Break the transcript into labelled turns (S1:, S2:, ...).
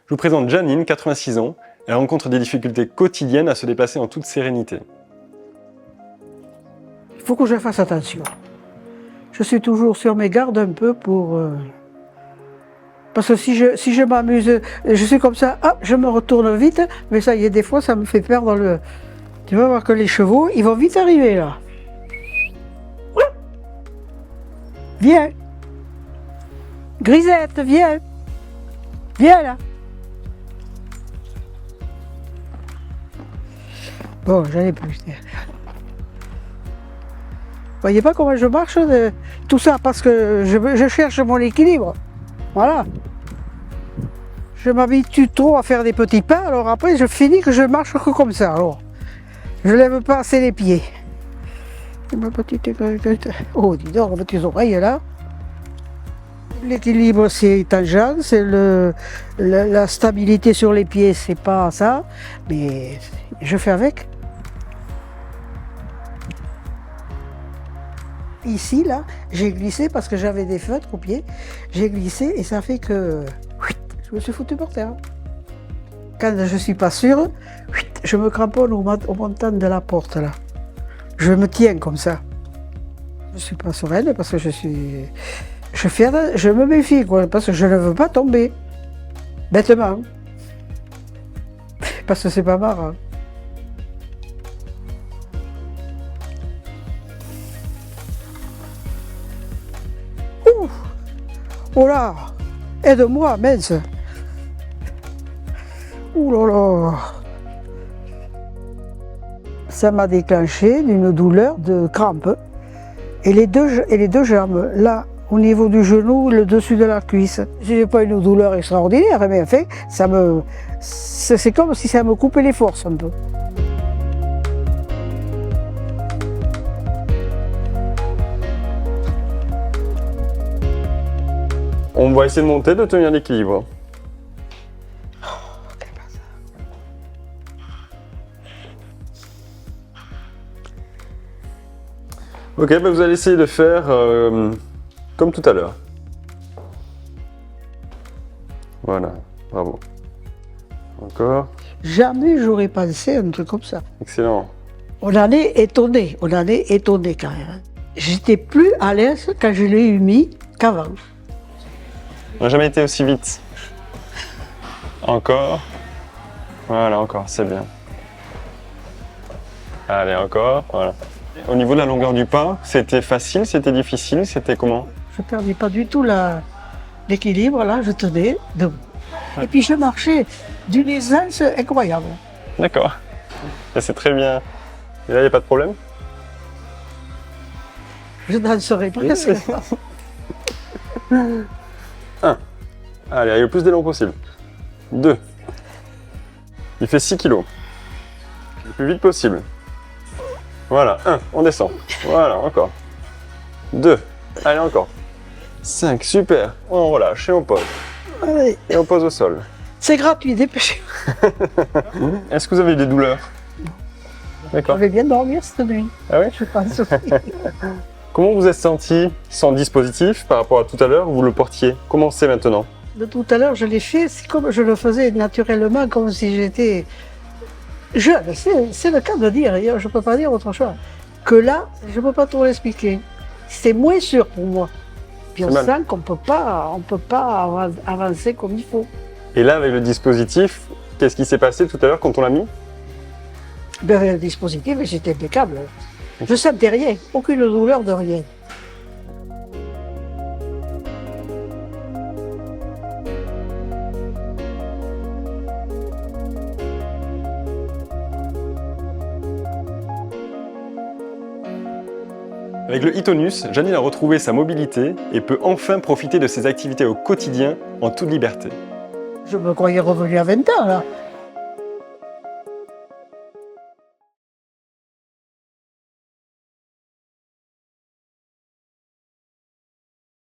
S1: Je vous présente Janine, 86 ans. Elle rencontre des difficultés quotidiennes à se déplacer en toute sérénité.
S2: Il faut que je fasse attention. Je suis toujours sur mes gardes un peu pour... Parce que si je m'amuse, je suis comme ça, hop, je me retourne vite, mais ça y est, des fois, ça me fait perdre le... Tu vas voir que les chevaux, ils vont vite arriver là. Viens. Grisette, viens. Viens là. Bon, j'en ai plus. Vous voyez pas comment je marche tout ça parce que je cherche mon équilibre. Voilà. Je m'habitue trop à faire des petits pas, alors après je finis que je marche que comme ça. Alors, je lève pas assez les pieds. Et ma petite... Oh, dis donc, mes petites oreilles là. L'équilibre c'est tangent, c'est la stabilité sur les pieds, c'est pas ça, mais je fais avec. Ici, là, j'ai glissé parce que j'avais des feutres aux pieds. J'ai glissé et ça fait que je me suis foutu par terre. Quand je ne suis pas sûre, je me cramponne au montant de la porte, là. Je me tiens comme ça. Je ne suis pas sereine parce que je me méfie, quoi, parce que je ne veux pas tomber. Bêtement. Parce que c'est pas marrant. Oh là, aide-moi, mince. Ouh là là. Ça m'a déclenché d'une douleur de crampe. Et les deux jambes, là, au niveau du genou, le dessus de la cuisse. Ce n'est pas une douleur extraordinaire, mais en fait, c'est comme si ça me coupait les forces un peu.
S1: On va essayer de monter, de tenir l'équilibre. Ok, bah vous allez essayer de faire comme tout à l'heure. Voilà, bravo. Encore.
S2: Jamais j'aurais pensé à un truc comme ça.
S1: Excellent.
S2: On en est étonné quand même. J'étais plus à l'aise quand je l'ai eu mis qu'avant.
S1: On n'a jamais été aussi vite. Encore. Voilà, encore, c'est bien. Allez, encore, voilà. Au niveau de la longueur du pas, c'était facile, c'était difficile, c'était comment?
S2: Je ne perdais pas du tout l'équilibre, là, je tenais debout. Et puis je marchais d'une aisance incroyable.
S1: D'accord. C'est très bien. Et là, il n'y a pas de problème?
S2: Je danserais presque.
S1: 1. Allez, avec le plus d'élan possible. 2. Il fait 6 kg. Le plus vite possible. Voilà, 1. On descend. Voilà, encore. 2. Allez, encore. 5. Super. On relâche et on pose.
S2: Allez.
S1: Et on pose au sol.
S2: C'est gratuit, dépêchez-vous.
S1: Est-ce que vous avez des douleurs? D'accord.
S2: Je vais bien dormir cette nuit.
S1: Ah oui?
S2: Je pense.
S1: Comment vous êtes senti sans dispositif par rapport à tout à l'heure où vous le portiez? Comment c'est maintenant?
S2: De tout à l'heure, je l'ai fait, c'est comme je le faisais naturellement, comme si j'étais jeune. C'est le cas de dire, je ne peux pas dire autre chose. Que là, je ne peux pas trop l'expliquer. C'est moins sûr pour moi. Puis on sent qu'on ne peut pas avancer comme il faut.
S1: Et là, avec le dispositif, qu'est-ce qui s'est passé tout à l'heure quand on l'a mis?
S2: Ben, le dispositif, c'était impeccable. Je ne sentais rien, aucune douleur de rien.
S1: Avec le Hitonus, Janine a retrouvé sa mobilité et peut enfin profiter de ses activités au quotidien en toute liberté.
S2: Je me croyais revenu à 20 ans, là.